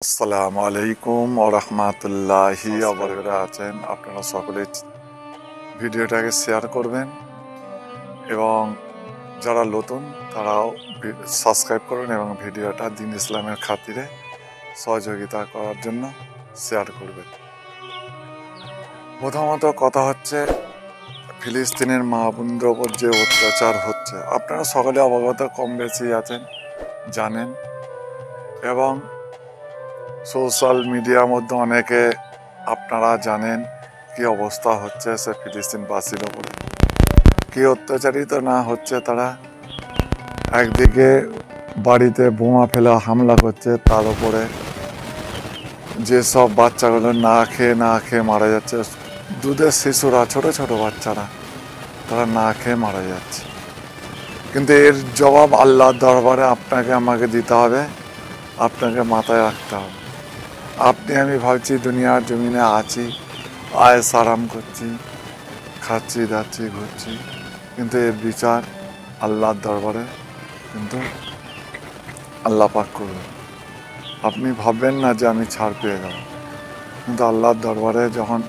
আসসালামু আলাইকুম ওয়া রাহমাতুল্লাহি ওয়া বারাকাতুহু। আপনারা সকলে ভিডিওটাকে শেয়ার করবেন এবং যারা নতুন তারাও সাবস্ক্রাইব করবেন এবং ভিডিওটা দ্বীন ইসলামের খাতিরে সহযোগিতা করার জন্য শেয়ার করবেন। প্রথমত কথা হচ্ছে ফিলিস্তিনের মা বোনদের ওপর যে অত্যাচার হচ্ছে আপনারা সকলে অবগত কম বেশি আছেন, জানেন এবং সোশ্যাল মিডিয়ার মধ্যে অনেকে আপনারা জানেন কি অবস্থা হচ্ছে সে ফিলিস্তিনবাসীর ওপরে, কি অত্যাচারিত না হচ্ছে। তারা একদিকে বাড়িতে বোমা ফেলা হামলা করছে, তার উপরে যেসব বাচ্চাগুলো না খেয়ে মারা যাচ্ছে, দুধের শিশুরা, ছোট ছোট বাচ্চারা, তারা না খেয়ে মারা যাচ্ছে। কিন্তু এর জবাব আল্লাহর দরবারে আপনাকে আমাকে দিতে হবে, আপনাকে মাথায় রাখতে হবে। আপনি আমি ভাবছি দুনিয়ার জমিনে আছি, আয়েস আরাম করছি, খাচ্ছি দাচ্ছি ঘুরছি, কিন্তু এর বিচার আল্লাহর দরবারে কিন্তু আল্লাহ পাক করবে। আপনি ভাববেন না যে আমি ছাড় পেয়ে যাব, কিন্তু আল্লাহর দরবারে যখন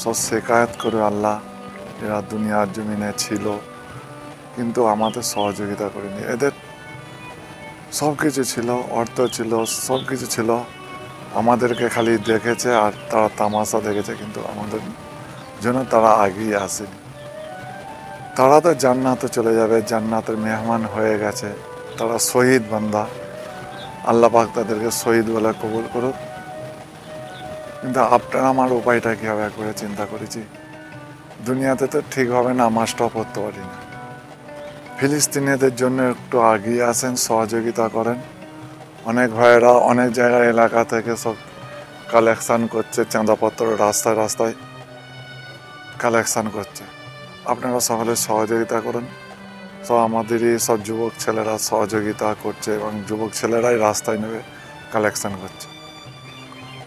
সব শেকায়ত করে আল্লাহ এরা দুনিয়ার জমিনে ছিল কিন্তু আমাদের সহযোগিতা করেনি, এদের সব কিছু ছিল, অর্থ ছিল, সব কিছু ছিল, আমাদেরকে খালি দেখেছে আর তারা তামাশা দেখেছে, কিন্তু আমাদের জন্য তারা আগিয়ে আসেনি। তারা তো জান্নাতে চলে যাবে, জান্নাতের মেহমান হয়ে গেছে, তারা শহীদ বান্দা, আল্লাহ পাক তাদেরকে শহীদ বলে কবুল করুক। কিন্তু আপনার আমার উপায়টা কী হবে একবারে চিন্তা করেছি। দুনিয়াতে তো ঠিকভাবে নামাজটাও পড়তে পারি না। ফিলিস্তিনিদের জন্য একটু আগিয়ে আসেন, সহযোগিতা করেন। অনেক ভাইয়েরা অনেক জায়গার এলাকা থেকে সব কালেকশান করছে, চাঁদাপত্র রাস্তায় রাস্তায় কালেকশান করছে। আপনারা সকলে সহযোগিতা করুন। সব আমাদেরই সব যুবক ছেলেরা সহযোগিতা করছে এবং যুবক ছেলেরাই রাস্তায় নেমে কালেকশান করছে।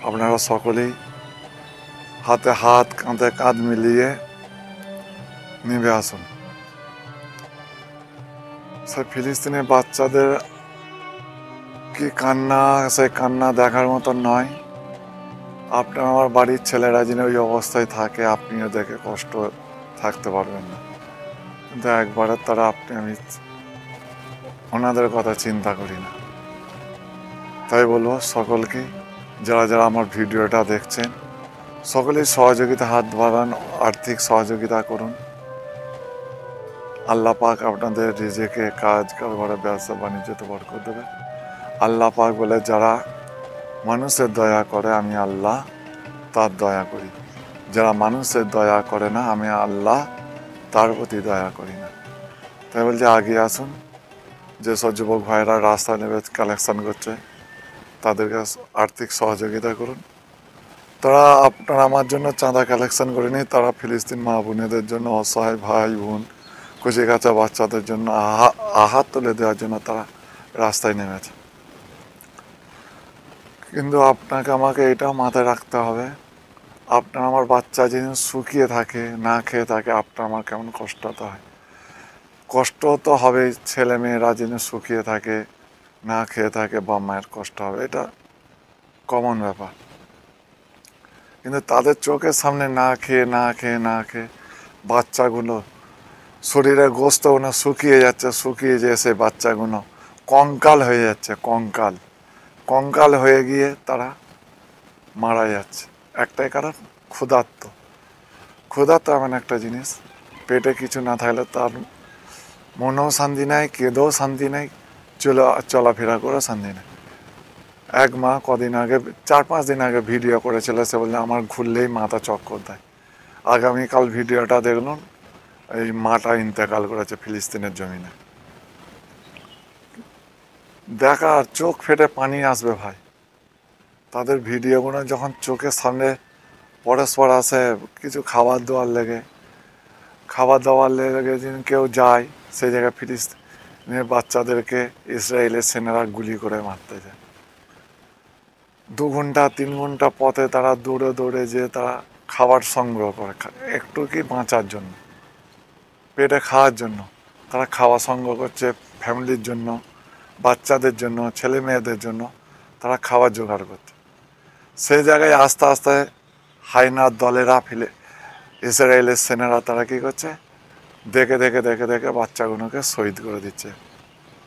আপনারা সকলেই হাতে হাত কাঁধে কাঁধ মিলিয়ে নেমে আসুন। সে ফিলিস্তিনের বাচ্চাদের কি কান্না, সেই কান্না দেখার মতো নয়। আপনার আমার বাড়ির ছেলেরা যিনি ওই অবস্থায় থাকে, আপনিও দেখে কষ্ট থাকতে পারবেন না, কিন্তু একবারে তারা আপনি আমি ওনাদের কথা চিন্তা করি না। তাই বলবো সকলকে, যারা যারা আমার ভিডিওটা দেখছেন সকলেই সহযোগিতা হাত বাড়ান, আর্থিক সহযোগিতা করুন। আল্লাহ পাক আপনাদের রিজিকে কাজ কারবারে ব্যবসা বাণিজ্যতে বরকত দেবে। আল্লাহ পাক বলে যারা মানুষের দয়া করে আমি আল্লাহ তার দয়া করি, যারা মানুষের দয়া করে না আমি আল্লাহ তার প্রতি দয়া করি না। তাই বলছে আগিয়ে আসুন। যেসব যুবক ভাইয়েরা রাস্তা নেবে কালেকশন করছে তাদেরকে আর্থিক সহযোগিতা করুন। তারা আপনার আমার জন্য চাঁদা কালেকশন করেনি, তারা ফিলিস্তিন মা বোনেদের জন্য, অসহায় ভাই বোন, কুচি কাঁচা বাচ্চাদের জন্য আহাত তুলে দেওয়ার জন্য তারা রাস্তায় নেমেছে। কিন্তু আপনাকে আমাকে এটাও মাথায় রাখতে হবে, আপনার আমার বাচ্চা যিনি শুকিয়ে থাকে, না খেয়ে থাকে, আপনার আমার কেমন কষ্ট তো হয়। কষ্ট তো হবে, ছেলে মেয়েরা যিনি শুকিয়ে থাকে, না খেয়ে থাকে, বাবা মায়ের কষ্ট হবে, এটা কমন ব্যাপার। কিন্তু তাদের চোখের সামনে না খেয়ে বাচ্চাগুলো শরীরে গোস্তগুলো শুকিয়ে যেয়ে সেই বাচ্চাগুলো কঙ্কাল হয়ে যাচ্ছে, কঙ্কাল হয়ে গিয়ে তারা মারা যাচ্ছে। একটাই কারণ, ক্ষুধার্ত এমন একটা জিনিস, পেটে কিছু না থাকলে তার মনেও শান্তি নেই, কেঁদেও শান্তি নেই, চলাফেরা করেও শান্তি নেই। এক মা কদিন আগে 4-5 দিন আগে ভিডিও করেছিল, সে বললে আমার ঘুরলেই মাথা চক্কর দেয়। আগামীকাল ভিডিওটা দেখলাম, এই মাটা ইন্তেকাল করেছে ফিলিস্তিনের জমিনে। দেখার চোখ ফেটে পানি আসবে ভাই। তাদের ভিডিওগুলো যখন চোখের সামনে পরস্পর আসে, কিছু খাবার দাবার লেগে যদি কেউ যায় সেই জায়গায় ফিলিস্তিনের বাচ্চাদেরকে ইসরায়েলের সেনারা গুলি করে মারতে যায়। 2 ঘন্টা 3 ঘন্টা পথে তারা দৌড়ে যে তারা খাবার সংগ্রহ করে, একটু কি বাঁচার জন্য, পেটে খাওয়ার জন্য তারা খাওয়া সংগ্রহ করছে, ফ্যামিলির জন্য, বাচ্চাদের জন্য, ছেলে মেয়েদের জন্য তারা খাবার জোগাড় করছে। সেই জায়গায় আস্তে আস্তে হাইনার দলেরা ইসরায়েলের সেনারা তারা কী করছে, দেখে দেখে দেখে দেখে বাচ্চাগুলোকে শহীদ করে দিচ্ছে,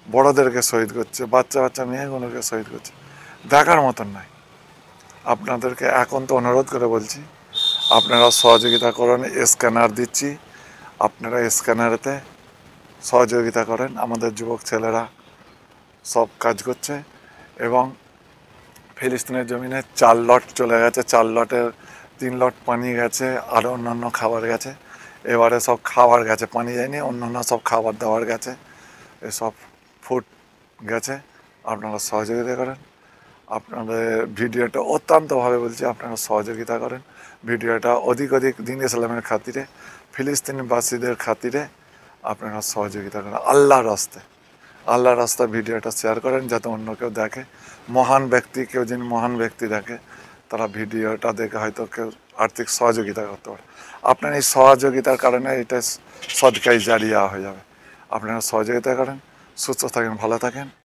বড়োদেরকে শহীদ করছে, বাচ্চা বাচ্চা মেয়েগুলোকে শহীদ করছে। দেখার মতন নয়। আপনাদেরকে এখন তো অনুরোধ করে বলছি, আপনারা সহযোগিতা করেন, স্ক্যানার দিচ্ছি, আপনারা স্ক্যানারেতে সহযোগিতা করেন। আমাদের যুবক ছেলেরা সব কাজ করছে এবং ফিলিস্তিনের জমিনে 4 লট চলে গেছে, 4 লটের 3 লট পানি গেছে, আর অন্যান্য খাবার গেছে। এবারে সব খাবার গেছে, পানি যায়নি, অন্যান্য সব খাবার দাবার গেছে, এসব ফুড গেছে। আপনারা সহযোগিতা করেন। আপনাদের ভিডিওটা অত্যন্তভাবে বলছি, আপনারা সহযোগিতা করেন। ভিডিওটা অধিক দিন ইসলামের খাতিরে, ফিলিস্তিনিবাসীদের খাতিরে আপনারা সহযোগিতা করেন। আল্লাহর রাস্তায় ভিডিওটা শেয়ার করেন, যাতে অন্য কেউ দেখে। মহান ব্যক্তি, কেউ যিনি মহান ব্যক্তি দেখে, তারা ভিডিওটা দেখে হয়তো কেউ আর্থিক সহযোগিতা করতে পারে। আপনার এই সহযোগিতার কারণে এটা সদকাই জারিয়া হয়ে যাবে। আপনারা সহযোগিতা করেন। সুস্থ থাকেন, ভালো থাকেন।